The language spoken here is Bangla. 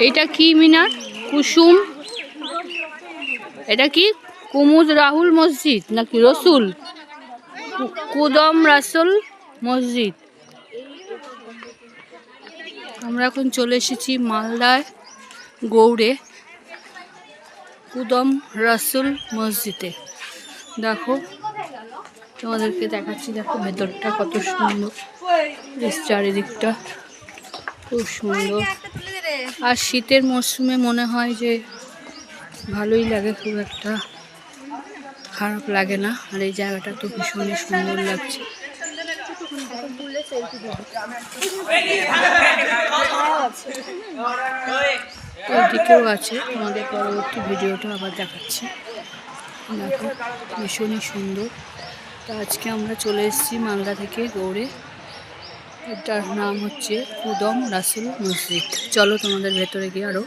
এইটা কি মিনার? কুসুম। এটা কি কুমুদ রাহুল মসজিদ নাকি রসুল? কুদম রাসুল মসজিদ। আমরা এখন চলে এসেছি মালদায় গৌড়ে কুদম রাসুল মসজিদে। দেখো তোমাদেরকে দেখাচ্ছি, দেখো ভেতরটা কত সুন্দর, চারিদিকটা খুব সুন্দর। আর শীতের মরশুমে মনে হয় যে ভালোই লাগে, খুব একটা খারাপ লাগে না। আর এই জায়গাটা তো ভীষণই সুন্দর লাগছে। ওইদিকেও আছে, তোমাদের পরবর্তী ভিডিওটা আবার দেখাচ্ছি। দেখো ভীষণই সুন্দর। তো আজকে আমরা চলে এসেছি মালদা থেকে গৌড়ে। এটার নাম হচ্ছে কুদম রাসুল মসজিদ। চলো তোমাদের ভেতরে গিয়ে আরো